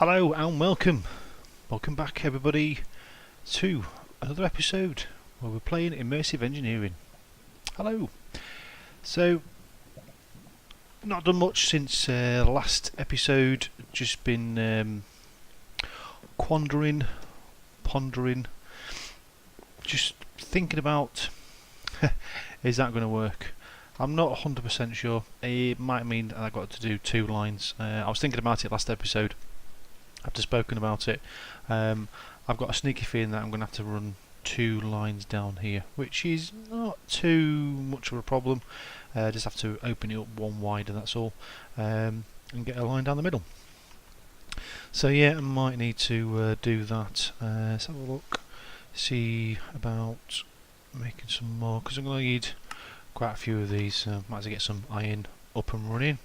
Hello and welcome back everybody to another episode where we're playing Immersive Engineering. Hello. So, not done much since last episode, just been pondering, just thinking about is that going to work? I'm not 100% sure. It might mean that I've got to do two lines. I was thinking about it last episode. After spoken about it, I've got a sneaky feeling that I'm going to have to run two lines down here, which is not too much of a problem. Just have to open it up one wider, that's all, and get a line down the middle. So yeah, I might need to do that. Let's have a look, see about making some more, because I'm going to need quite a few of these. Might as well get some iron up and running.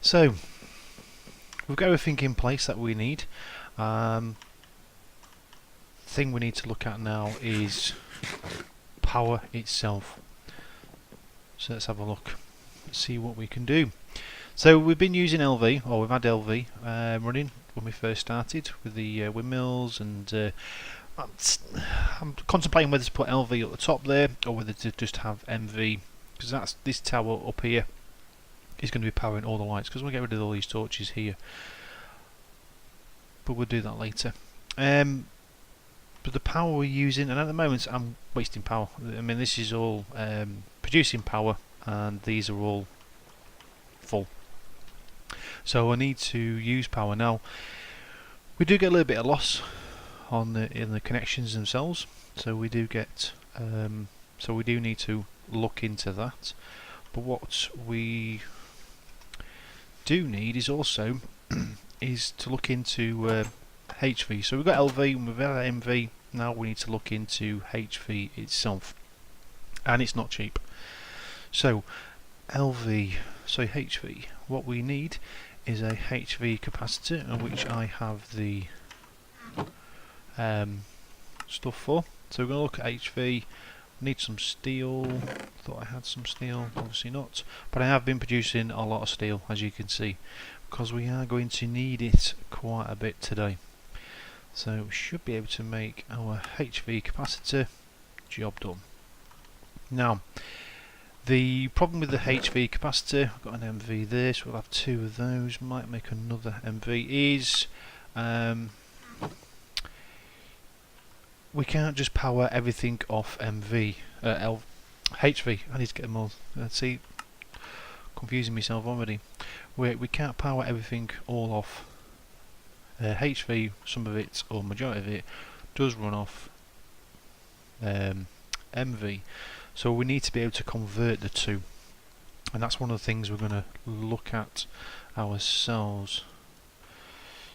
So we've got everything in place that we need. Thing we need to look at now is power itself. So let's have a look, see what we can do. So we've been using LV, or we've had LV running when we first started with the windmills, and I'm contemplating whether to put LV at the top there or whether to just have MV, because that's this tower up here is going to be powering all the lights, because we'll get rid of all these torches here, but we'll do that later. But the power we're using, and at the moment I'm wasting power. I mean, this is all producing power and these are all full, so I need to use power. Now we do get a little bit of loss on in the connections themselves, so we do get so we do need to look into that. But what we do need is also is to look into HV. So we've got LV and we've got MV. Now we need to look into HV itself, and it's not cheap. So HV, what we need is a HV capacitor, in which I have the stuff for. So we're going to look at HV. Need some steel. Thought I had some steel, obviously not, but I have been producing a lot of steel, as you can see, because we are going to need it quite a bit today. So we should be able to make our HV capacitor. Job done. Now the problem with the HV capacitor, I've got an MV there, so we'll have two of those, might make another MV, is we can't just power everything off HV. I need to get them all. See, confusing myself already. We can't power everything all off HV. Some of it, or majority of it, does run off MV. So we need to be able to convert the two, and that's one of the things we're going to look at ourselves.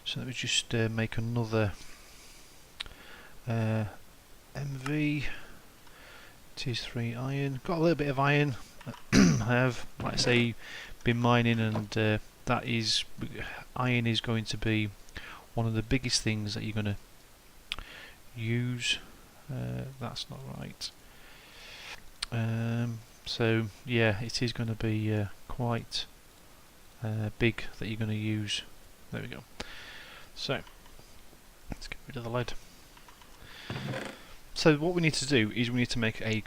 So let me just make another MV. T3 iron. Got a little bit of iron. I have, like I say, been mining, and that is, iron is going to be one of the biggest things that you're going to use. That's not right. So yeah, it is going to be quite big that you're going to use. There we go. So let's get rid of the lead. So what we need to do is we need to make a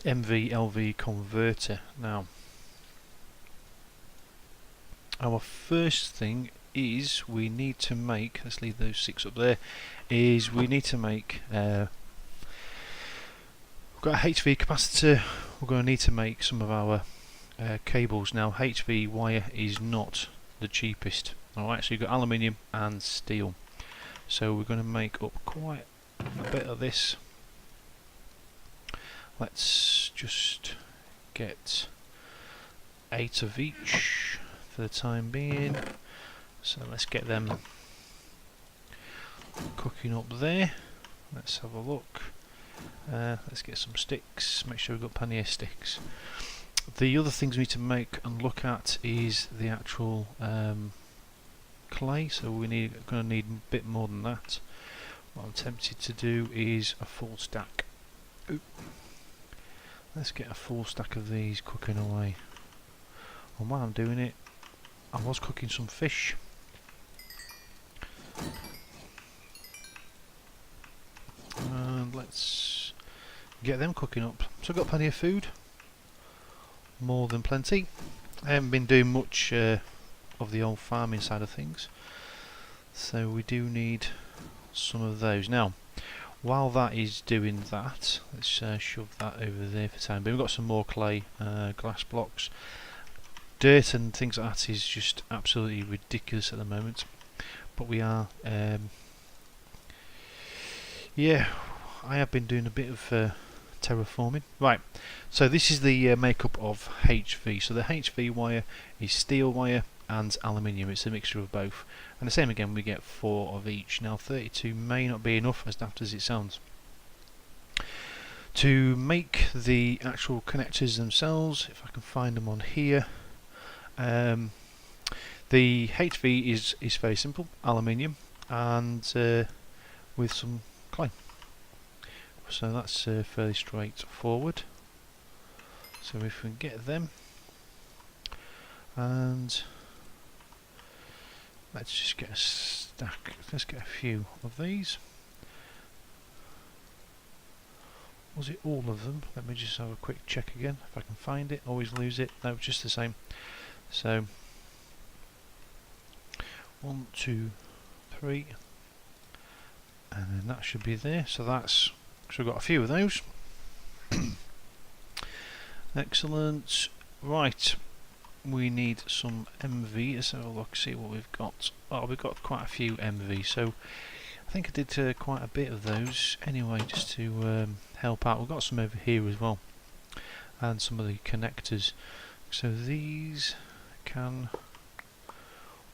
MV-LV converter. Now our first thing is we need to make, let's leave those 6 up there, is we need to make we've got a HV capacitor. We're going to need to make some of our cables. Now HV wire is not the cheapest. Alright, so you've got aluminium and steel, so we're going to make up quite a bit of this. Let's just get 8 of each for the time being. So let's get them cooking up there. Let's have a look. Let's get some sticks. Make sure we've got plenty of sticks. The other things we need to make and look at is the actual clay. So we're going to need a bit more than that. What I'm tempted to do is a full stack. Oop. Let's get a full stack of these cooking away. And while I'm doing it, I was cooking some fish. And let's get them cooking up. So I've got plenty of food. More than plenty. I haven't been doing much of the old farming side of things. So we do need some of those. Now, while that is doing that, let's shove that over there for time being. We've got some more clay, glass blocks. Dirt and things like that is just absolutely ridiculous at the moment. But we are, yeah, I have been doing a bit of terraforming. Right, so this is the makeup of HV. So the HV wire is steel wire and aluminium. It's a mixture of both. And the same again, we get 4 of each. Now 32 may not be enough, as daft as it sounds. To make the actual connectors themselves, if I can find them on here, the HV is very simple, aluminium and with some clay. So that's fairly straightforward. So if we can get them, and let's just get a stack, let's get a few of these. Was it all of them? Let me just have a quick check again if I can find it. Always lose it. No, just the same. So 1, 2, 3, and then that should be there. So that's, so we've got a few of those. Excellent. Right, we need some MV. Let's have a look, see what we've got. Oh, we've got quite a few MV. So I think I did quite a bit of those anyway, just to help out. We've got some over here as well, and some of the connectors. So these can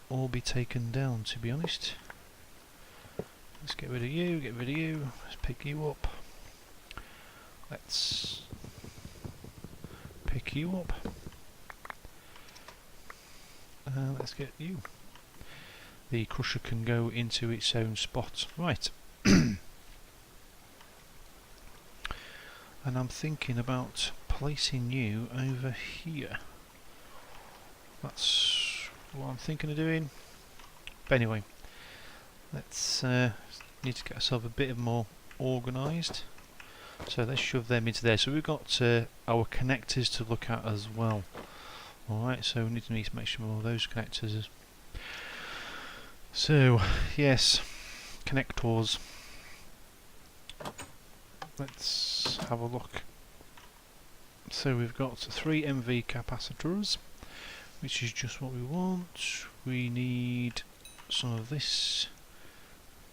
all be taken down, to be honest. Let's get rid of you, get rid of you, let's pick you up. Let's pick you up. Let's get you. The crusher can go into its own spot. Right. And I'm thinking about placing you over here. That's what I'm thinking of doing. But anyway, let's need to get ourselves a bit more organised. So let's shove them into there. So we've got our connectors to look at as well. Alright, so we need to make sure all those connectors. So yes, connectors. Let's have a look. So we've got 3 MV capacitors, which is just what we want. We need some of this.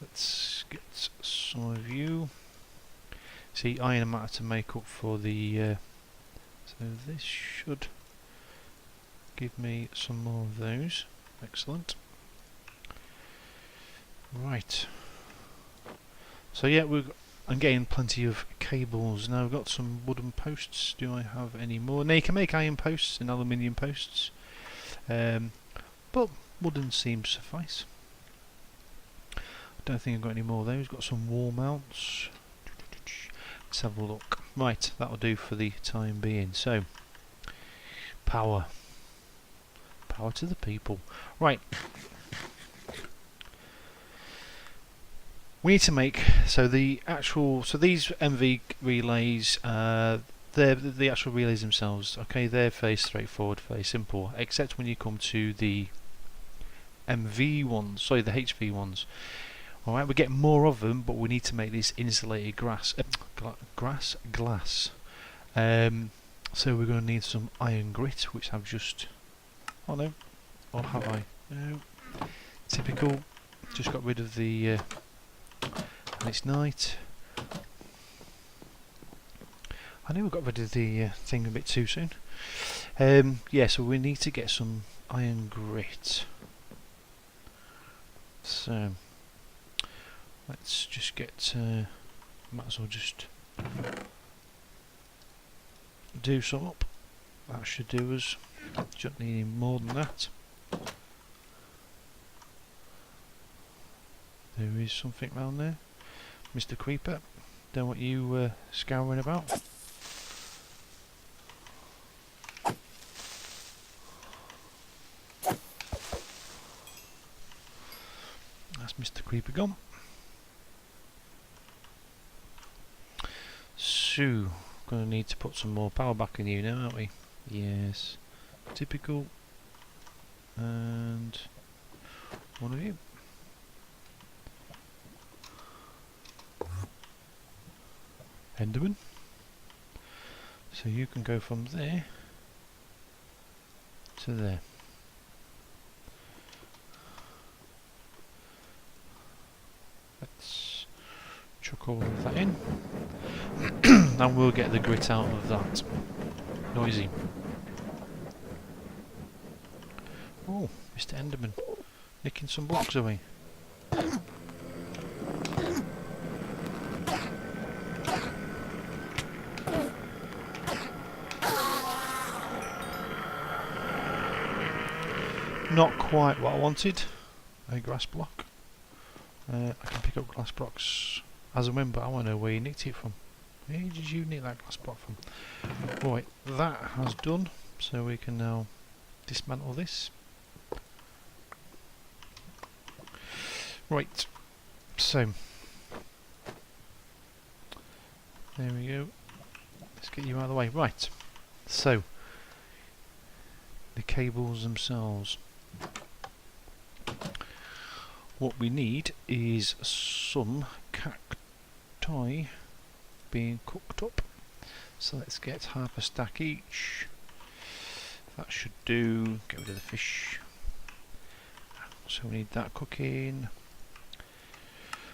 Let's get some of you. See, iron matter to make up for the so this should give me some more of those. Excellent. Right. So yeah, I'm getting plenty of cables now. I've got some wooden posts. Do I have any more? Now you can make iron posts and aluminium posts, but wooden seems to suffice. I don't think I've got any more of those. Got some wall mounts. Let's have a look. Right, that'll do for the time being. So, power. Power to the people. Right. We need to make, so the actual, so these MV relays, they're the actual relays themselves, okay, they're very straightforward, very simple, except when you come to the MV ones, sorry, the HV ones. Alright, we get more of them, but we need to make this insulated glass. So we're going to need some iron grit, which I've just, oh no, or have I? No, typical, just got rid of the, and it's night. I knew we got rid of the thing a bit too soon. Yeah, so we need to get some iron grit. So let's just get, might as well just do some up. That should do us. Don't need any more than that. There is something round there. Mr. Creeper, don't want you scouring about. That's Mr. Creeper gone. So, gonna need to put some more power back in you now, aren't we? Yes. Typical. And one of you. Enderman. So you can go from there to there. Let's chuck all of that in. And we'll get the grit out of that. Noisy. Oh, Mr. Enderman. Nicking some blocks away. Not quite what I wanted. A grass block. I can pick up glass blocks as and when, but I want to know where you nicked it from. Where did you nick that glass block from? Right, that has done, so we can now dismantle this. Right, so there we go. Let's get you out of the way. Right, so the cables themselves. What we need is some cacti being cooked up. So let's get half a stack each. That should do. Get rid of the fish. So we need that cooking.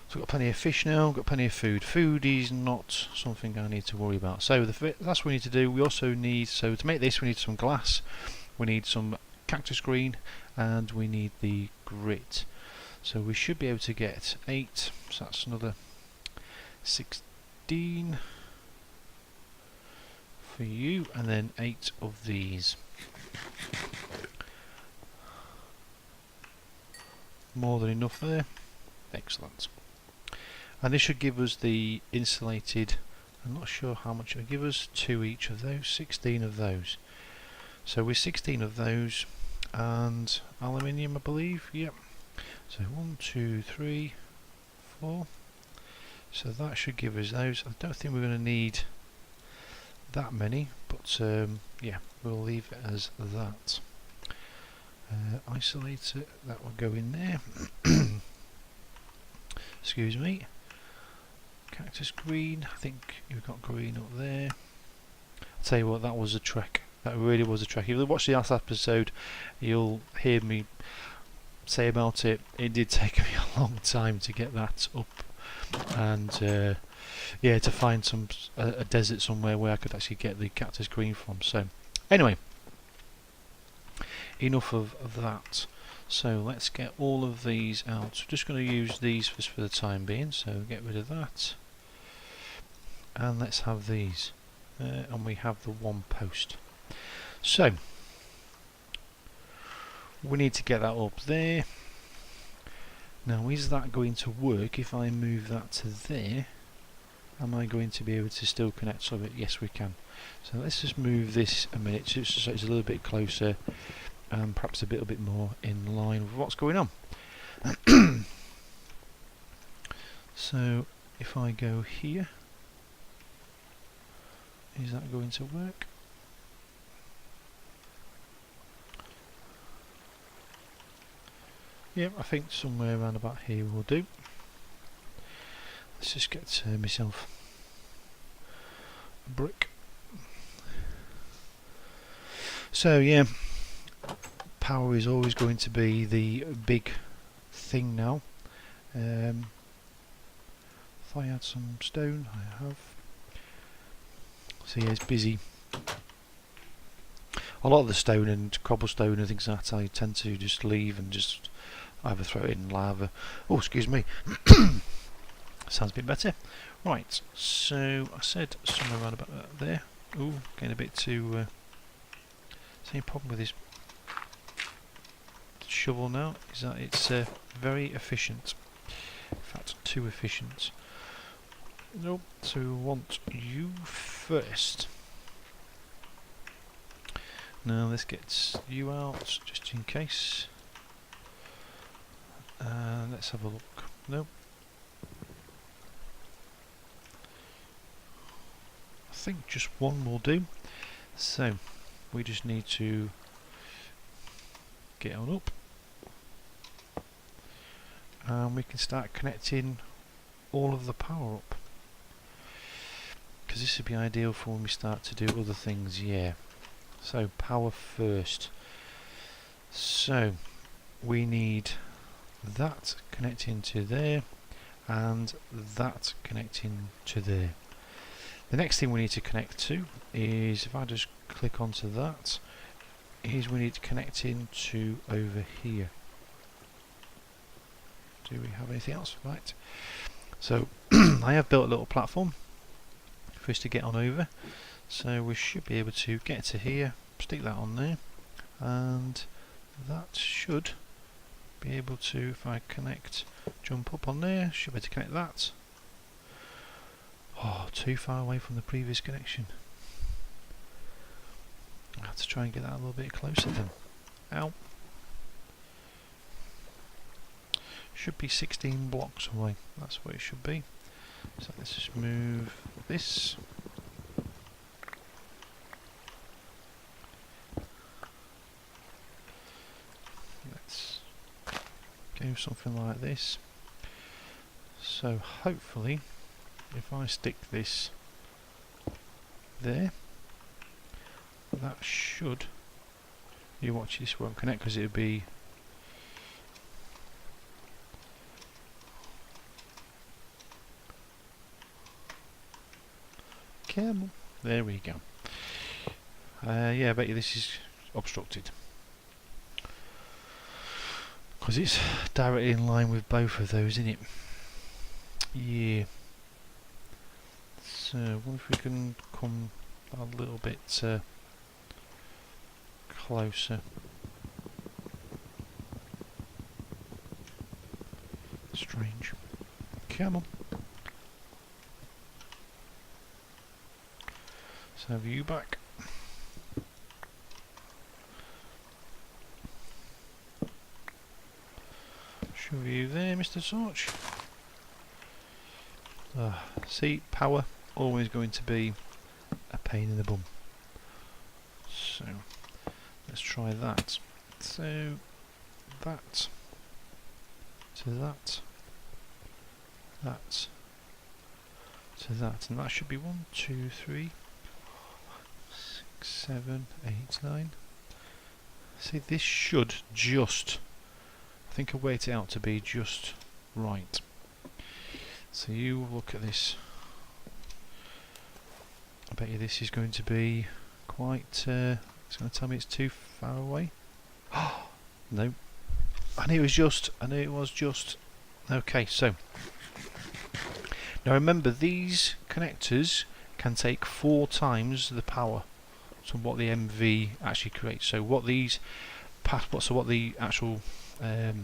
So we've got plenty of fish now, got plenty of food. Food is not something I need to worry about. So that's what we need to do. We also need, so to make this we need some glass, we need some cactus green, and we need the grit. So we should be able to get 8, so that's another 16 for you, and then 8 of these. More than enough there. Excellent. And this should give us the insulated, I'm not sure how much it will give us, 2 each of those, 16 of those. So with 16 of those, and aluminium I believe, yep. So 1, 2, 3, 4. So that should give us those. I don't think we're going to need that many, but yeah, we'll leave it as that. Isolate it, that will go in there. Excuse me. Cactus green, I think you've got green up there. I'll tell you what, that was a trek. That really was a trek. If you watch the last episode, you'll hear me say about it. It did take me a long time to get that up, and yeah, to find a desert somewhere where I could actually get the cactus green from. So anyway, enough of that. So let's get all of these out. So just going to use these for the time being, so get rid of that, and let's have these, and we have the one post. So we need to get that up there. Now is that going to work if I move that to there? Am I going to be able to still connect some of it? Yes, we can. So let's just move this a minute so it's a little bit closer, and perhaps a little bit more in line with what's going on. So if I go here, is that going to work? Yep, I think somewhere around about here will do. Let's just get myself a brick. So yeah, power is always going to be the big thing now. If I add some stone, I have. So yeah, it's busy. A lot of the stone and cobblestone and things like that I tend to just leave and just either throw it in lava. Oh, excuse me. Sounds a bit better. Right, so I said somewhere around about there. Oh, getting a bit too... same problem with this shovel now is that it's very efficient. In fact, too efficient. Nope, so we want you first. Now let's get you out just in case. Let's have a look. Nope. I think just one will do. So we just need to get on up and we can start connecting all of the power up, because this would be ideal for when we start to do other things. Yeah, so power first. So we need that connecting to there and that connecting to there. The next thing we need to connect to is, if I just click onto that, is we need to connect into over here. Do we have anything else? Right. So I have built a little platform for us to get on over. So we should be able to get to here, stick that on there, and that should be able to, if I connect, jump up on there, should be able to connect that. Oh, too far away from the previous connection. I have to try and get that a little bit closer then. Ow. Should be 16 blocks away. That's what it should be. So let's just move this. Let's do something like this. So hopefully, if I stick this there, that should, you watch, this won't connect because it would be, camel. There we go. Yeah, I bet you this is obstructed because it's directly in line with both of those, isn't it? Yeah. So what if we can come a little bit closer? Strange. Come on. So have you back. Show you there, Mr. Sorch. See, power always going to be a pain in the bum. So let's try that. So that to that, that to that, and that should be 1, 2, 3, 6, 7, 8, 9. See, this should just, I think I worked it out to be just right. So you look at this. I bet you this is going to be quite, it's going to tell me it's too far away. No. I knew it was just, I knew it was just. Okay, so. Now remember, these connectors can take 4 times the power to what the MV actually creates. So what these what the actual, the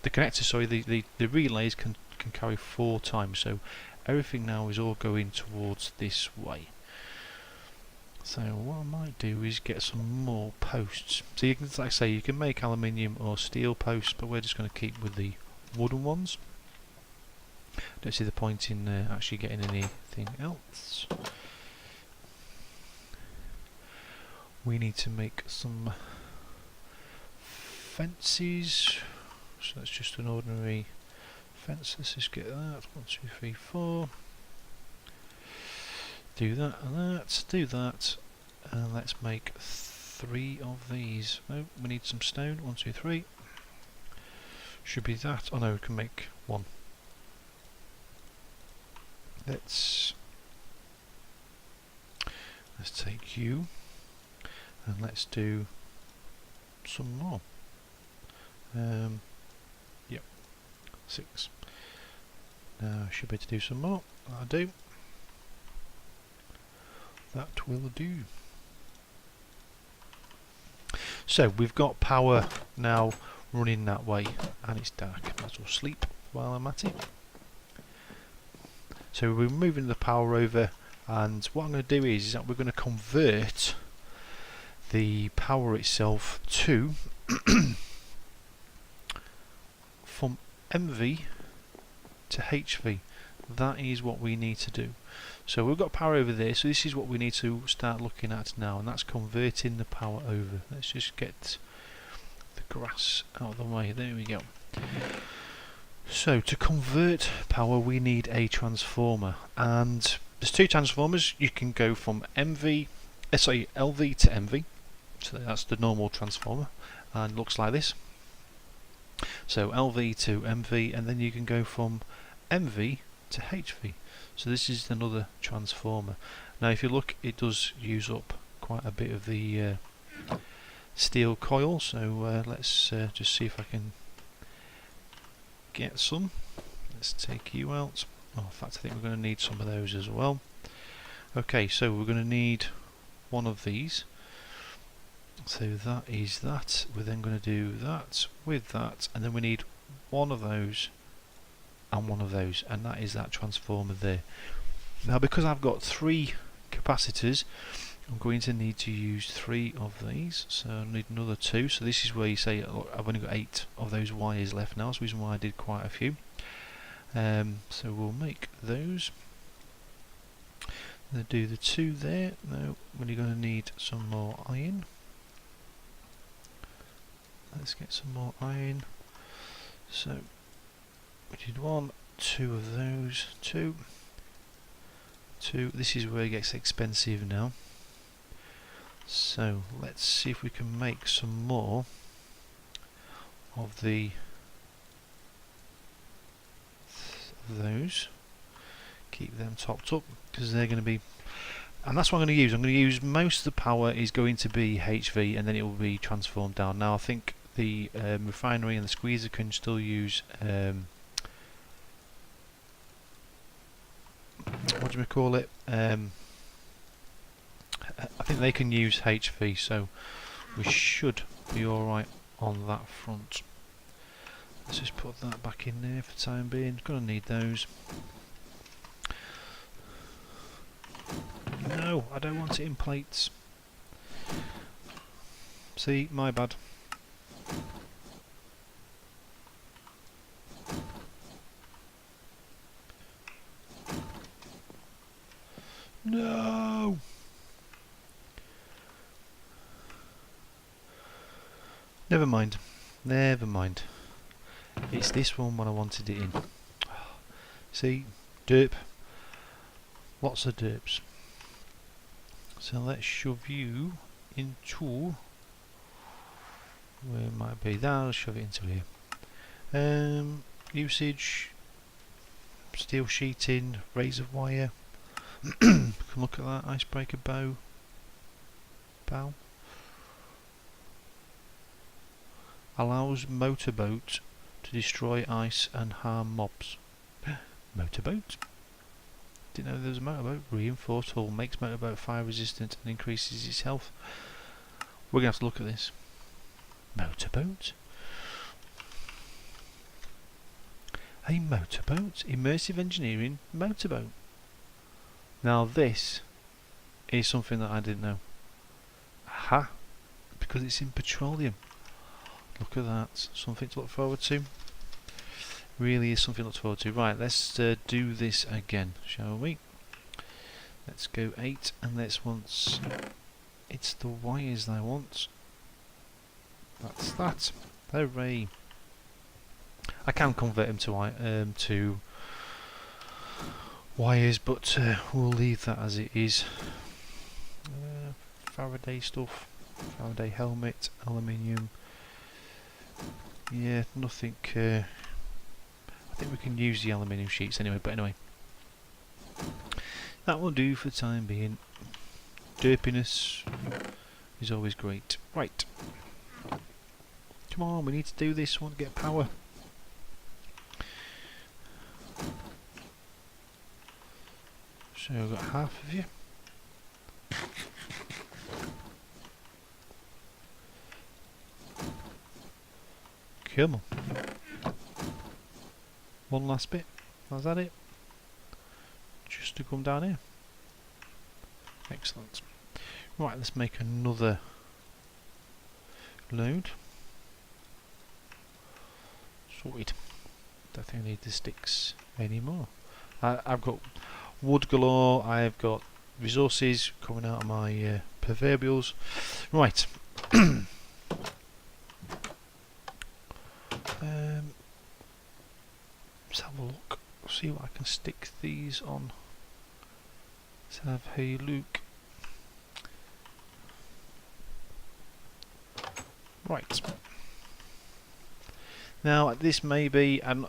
connectors, sorry, the relays can carry 4 times. So everything now is all going towards this way. So what I might do is get some more posts. So you can, like I say, you can make aluminium or steel posts, but we're just going to keep with the wooden ones. Don't see the point in actually getting anything else. We need to make some fences. So that's just an ordinary fence. Let's just get that. 1, 2, 3, 4. Do that and that. Do that. And let's make 3 of these. Oh, we need some stone. 1, 2, 3. Should be that. Oh no, we can make 1. Let's take you and let's do some more. Yep, 6. Now I should be able to do some more. I do. That will do. So we've got power now running that way, and it's dark. Might as well sleep while I'm at it. So we're moving the power over, and what I'm going to do is that we're going to convert the power itself to from MV to HV. That is what we need to do. So we've got power over there, so this is what we need to start looking at now, and that's converting the power over. Let's just get the grass out of the way. There we go. So to convert power we need a transformer, and there's two transformers. You can go from LV to MV, so that's the normal transformer, and looks like this. So LV to MV, and then you can go from MV to HV. So this is another transformer. Now if you look, it does use up quite a bit of the steel coil, so let's just see if I can get some. Let's take you out. Oh, in fact I think we're going to need some of those as well. Okay, so we're going to need one of these. So that is that. We're then going to do that with that, and then we need one of those and one of those, and that is that transformer there. Now because I've got 3 capacitors, I'm going to need to use 3 of these, so I need another 2. So this is where you say, look, I've only got 8 of those wires left now. That's the reason why I did quite a few. So we'll make those. Then do the 2 there. Now we're going to need some more iron. Let's get some more iron. So we did 1, 2 of those, 2. This is where it gets expensive now. So let's see if we can make some more of those. Keep them topped up because they're going to be, and that's what I'm going to use. I'm going to use most of the power is going to be HV, and then it will be transformed down. Now I think the refinery and the squeezer can still use what do we call it? I think they can use HV, so we should be alright on that front. Let's just put that back in there for the time being. Gonna need those. No, I don't want it in plates. See, my bad. No! Never mind. Never mind. It's this one when I wanted it in. See? Derp. Lots of derps. So let's shove you into where it might be. That'll shove it into here. Usage, steel sheeting, razor wire. Can look at that. Icebreaker bow. Allows motorboat to destroy ice and harm mobs. Motorboat? Didn't know there was a motorboat. Reinforced hull makes motorboat fire resistant and increases its health. We're going to have to look at this. Motorboat? A motorboat? Immersive Engineering motorboat. Now this is something that I didn't know. Aha! Because it's in petroleum. Look at that. Something to look forward to. Really is something to look forward to. Right, let's do this again, shall we? Let's go 8, and let's once. It's the wires I want. That's that. Hooray! I can convert them to wires, but we'll leave that as it is. Faraday stuff, Faraday helmet, aluminium. Yeah, nothing. I think we can use the aluminium sheets anyway. But anyway, that will do for the time being. Derpiness is always great. Right, come on, we need to do this. We want to get power. So I've got half of you. Come on. One last bit. Is that it? Just to come down here. Excellent. Right, let's make another load. Sorted. don't think I need the sticks anymore. I've got wood galore. I've got resources coming out of my proverbials. Right. Let's have a look. See what I can stick these on. Let's have a look. Right. Now this may be, and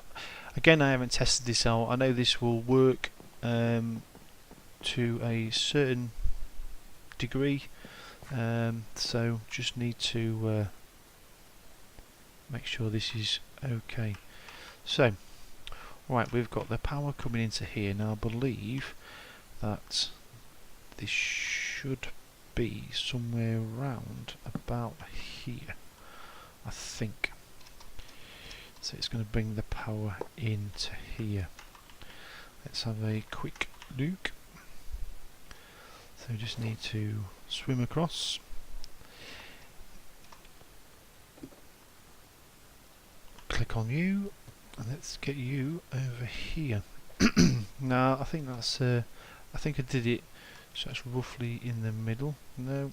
again I haven't tested this out. I know this will work to a certain degree, so just need to make sure this is okay. So, right, we've got the power coming into here now. I believe that this should be somewhere around about here, I think. So it's going to bring the power into here. Let's have a quick look. So we just need to swim across. Click on you, and let's get you over here. Now I think that's I think I did it, so that's roughly in the middle. No,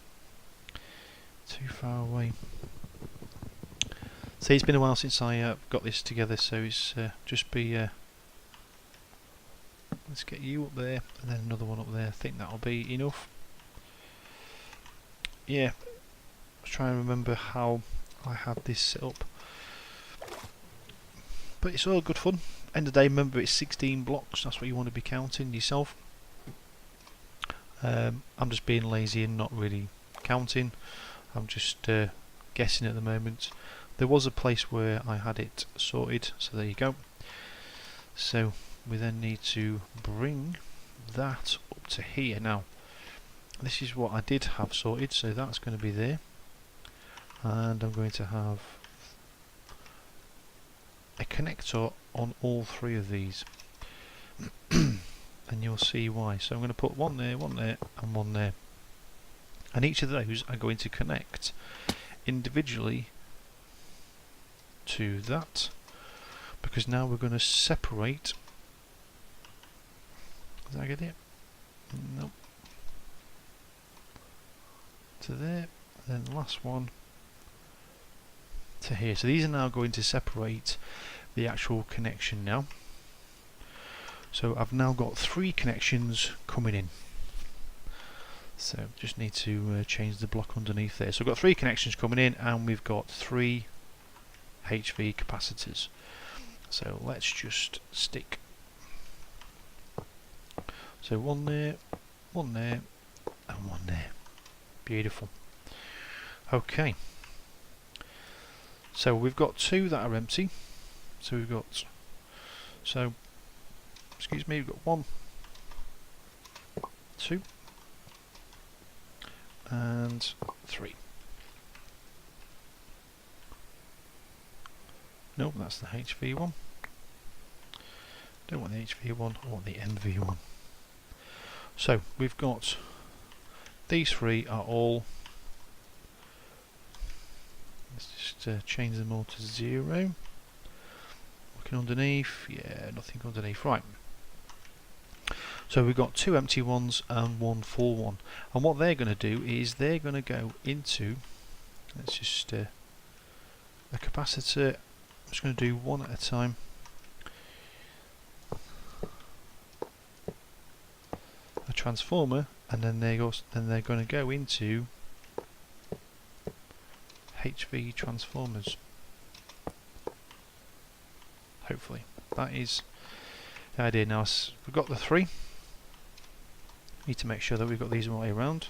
too far away. See, it's been a while since I got this together, so it's just be let's get you up there and then another one up there. I think that'll be enough. Yeah, I was trying to remember how I had this set up, but it's all good fun. End of the day, remember it's 16 blocks, that's what you want to be counting yourself. I'm just being lazy and not really counting. I'm just guessing at the moment. There was a place where I had it sorted, so there you go. So we then need to bring that up to here. Now this is what I did have sorted, so that's going to be there, and I'm going to have a connector on all three of these and you'll see why. So I'm going to put one there, and one there, and each of those are going to connect individually to that, because now we're going to separate. Did I get it? Nope. To there, and then the last one to here. So these are now going to separate the actual connection now. So I've now got 3 connections coming in. So just need to change the block underneath there. So I've got 3 connections coming in, and we've got 3 HV capacitors. So let's just stick. So one there, and one there. Beautiful. Okay. So we've got 2 that are empty. So we've got, excuse me, we've got 1, 2, and 3. Nope, that's the HV one. Don't want the HV one, I want the MV one. So we've got these 3 are all, let's just change them all to 0. Looking underneath, yeah, nothing underneath. Right. So we've got 2 empty ones and 1 full one. And what they're going to do is they're going to go into, let's just a capacitor. I'm just going to do one at a time. A transformer, and then they're going to go into HV transformers. Hopefully, that is the idea. Now we've got the 3. Need to make sure that we've got these all the way around.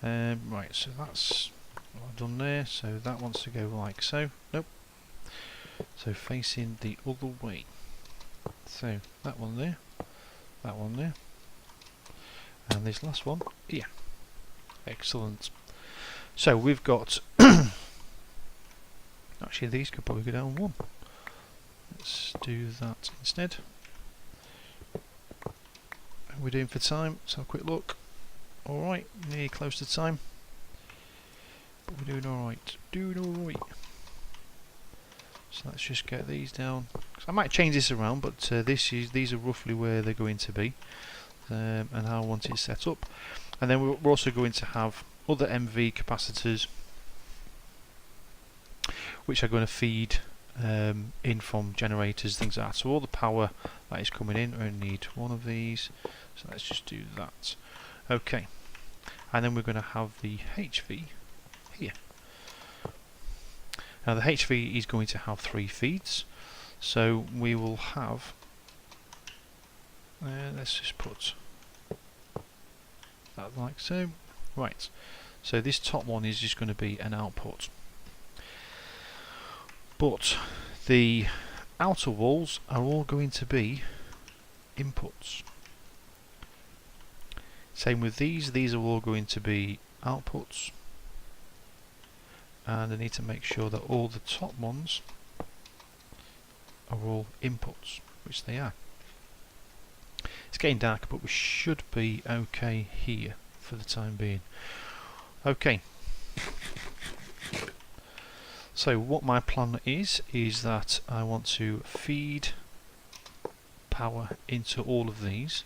Right, so that's what I've done there. So that wants to go like so. Nope. So facing the other way. So that one there, and this last one here. Excellent. So we've got actually these could probably go down 1. Let's do that instead. How are we doing for time? Let's have a quick look. Alright, nearly close to time, but we're doing alright. So let's just get these down. So I might change this around, but these are roughly where they're going to be, and how I want it set up. And then we're also going to have other MV capacitors, which are going to feed in from generators, things like that. So all the power that is coming in, I need one of these. So let's just do that. Okay, and then we're going to have the HV here. Now the HV is going to have 3 feeds, so we will have, let's just put that like so. Right, so this top one is just going to be an output, but the outer walls are all going to be inputs. Same with these are all going to be outputs. And I need to make sure that all the top ones are all inputs, which they are. It's getting dark, but we should be okay here for the time being. Okay. So what my plan is that I want to feed power into all of these.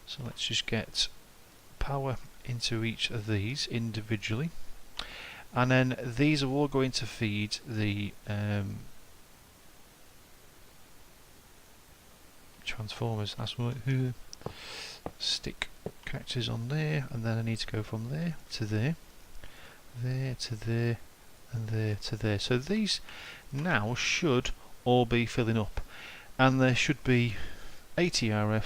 So let's just get power into each of these individually. And then these are all going to feed the transformers. That's what stick connectors on there, and then I need to go from there to there, there to there, and there to there. So these now should all be filling up, and there should be 80 RF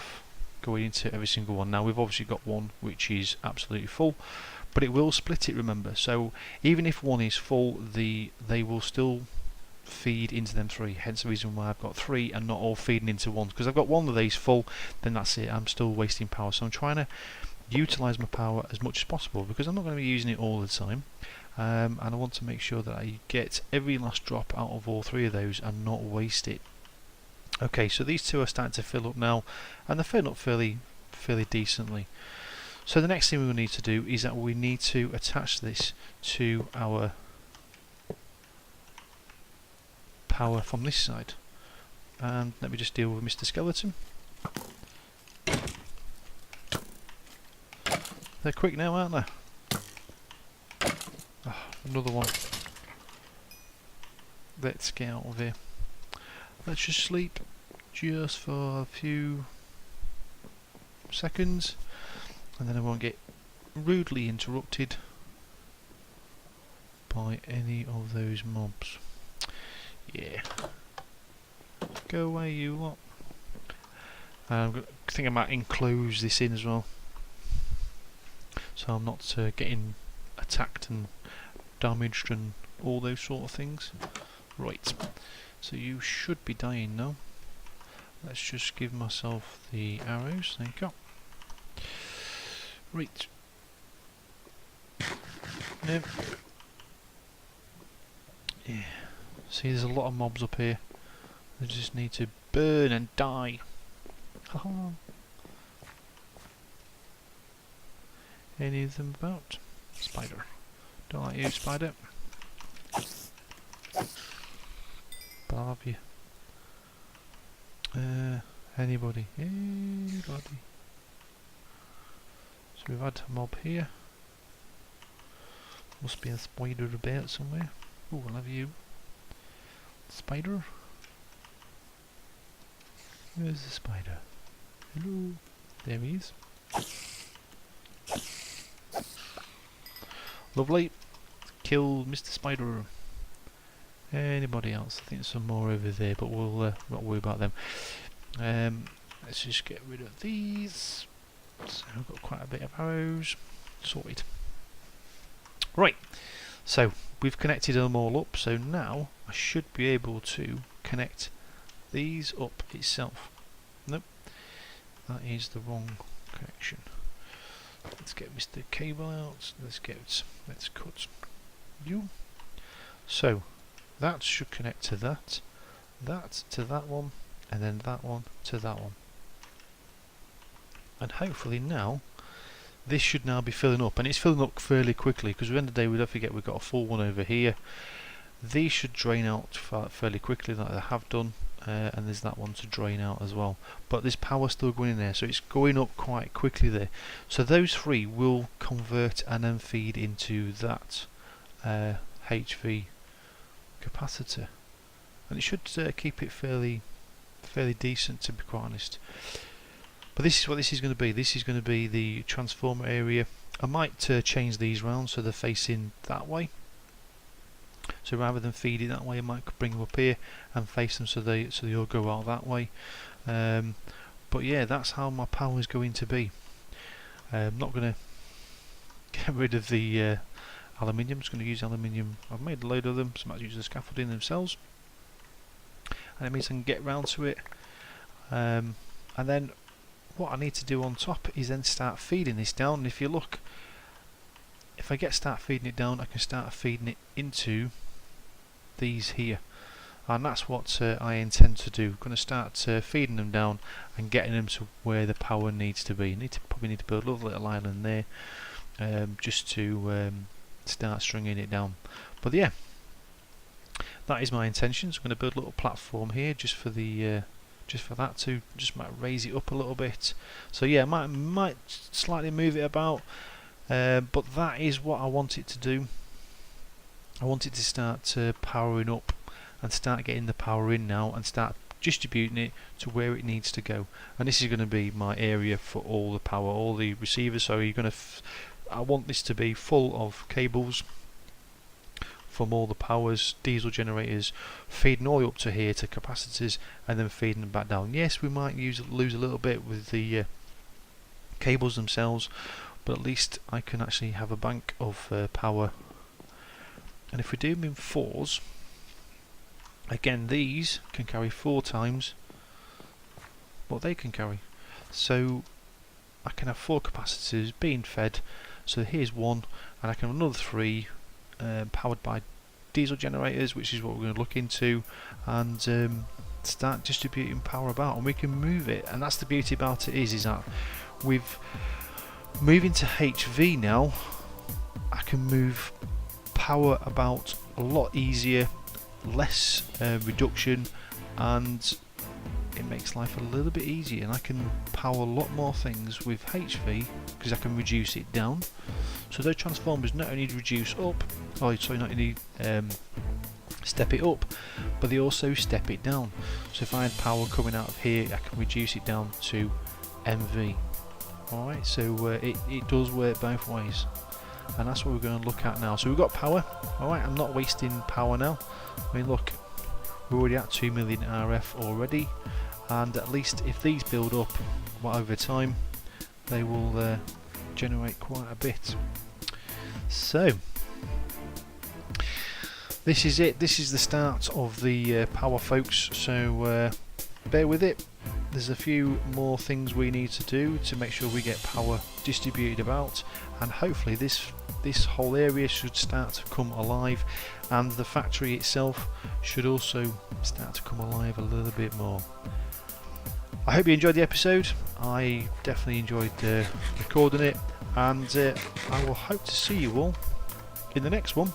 going into every single one. Now we've obviously got one which is absolutely full, but it will split it, remember. So even if one is full, they will still feed into them 3. Hence the reason why I've got 3 and not all feeding into one. Because I've got one of these full, then that's it. I'm still wasting power. So I'm trying to utilise my power as much as possible, because I'm not going to be using it all the time. And I want to make sure that I get every last drop out of all 3 of those and not waste it. Okay, so these 2 are starting to fill up now, and they're filling up fairly decently. So the next thing we will need to do is that we need to attach this to our power from this side. And let me just deal with Mr. Skeleton. They're quick now, aren't they? Oh, another one. Let's get out of here. Let's just sleep just for a few seconds, and then I won't get rudely interrupted by any of those mobs. Yeah. Go away, you lot. I think I might enclose this in as well, so I'm not getting attacked and damaged and all those sort of things. Right, so you should be dying now. Let's just give myself the arrows. There you go. Right. Nope. Yeah. See, there's a lot of mobs up here. They just need to burn and die. Haha. Any of them about? Spider. Don't like you, spider. But I'll have you. Anybody? Anybody? So we've had a mob here. Must be a spider about somewhere. Oh, I'll have you. Spider? Where's the spider? Hello? There he is. Lovely. Kill Mr. Spider. Anybody else? I think there's some more over there, but we'll not worry about them. Let's just get rid of these. So I've got quite a bit of arrows. Sorted. Right. So we've connected them all up. So now I should be able to connect these up itself. Nope. That is the wrong connection. Let's get Mr. Cable out. Let's cut you. So that should connect to that to that one, and then that one to that one. And hopefully now this should now be filling up, and it's filling up fairly quickly, because at the end of the day we don't forget we've got a full one over here. These should drain out fairly quickly, like they have done, and there's that one to drain out as well. But there's power still going in there, so it's going up quite quickly there. So those three will convert and then feed into that HV capacitor, and it should keep it fairly decent, to be quite honest. But this is what this is going to be. This is going to be the transformer area. I might change these round so they're facing that way. So rather than feed it that way, I might bring them up here and face them so they all go out that way. But yeah, that's how my power is going to be. I'm not going to get rid of the aluminium. I'm just going to use aluminium. I've made a load of them, so I might use the scaffolding themselves, and it means I can get round to it. And then what I need to do on top is then start feeding this down. And if you look, if I start feeding it down, I can start feeding it into these here, and that's what I intend to do. I'm going to start feeding them down and getting them to where the power needs to be. You probably need to build a little island there, just to start stringing it down. But yeah, that is my intention. So I'm going to build a little platform here just for the that to just might raise it up a little bit. So yeah, I might slightly move it about. But that is what I want it to do. I want it to start powering up and start getting the power in now and start distributing it to where it needs to go. And this is going to be my area for all the power, all the receivers. So you're going to I want this to be full of cables from all the powers, diesel generators, feeding all up to here to capacitors, and then feeding them back down. Yes, we might lose a little bit with the cables themselves, but at least I can actually have a bank of power. And if we do them in 4s, again these can carry 4 times what they can carry. So I can have 4 capacitors being fed. So here's 1, and I can have another 3 powered by diesel generators, which is what we're going to look into, and start distributing power about, and we can move it. And that's the beauty about it is that with moving to HV now, I can move power about a lot easier, less reduction, and it makes life a little bit easier. And I can power a lot more things with HV because I can reduce it down. So those transformers not only reduce up, not only step it up, but they also step it down. So if I had power coming out of here, I can reduce it down to MV. Alright, so it does work both ways, and that's what we're going to look at now. So we've got power. Alright, I'm not wasting power now. I mean, look, we're already at 2 million RF already, and at least if these build up over time, they will generate quite a bit. So this is it. This is the start of the power, folks, so bear with it. There's a few more things we need to do to make sure we get power distributed about, and hopefully this whole area should start to come alive, and the factory itself should also start to come alive a little bit more. I hope you enjoyed the episode. I definitely enjoyed recording it, and I will hope to see you all in the next one.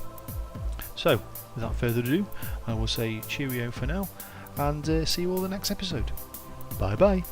So without further ado, I will say cheerio for now, and see you all in the next episode. Bye bye.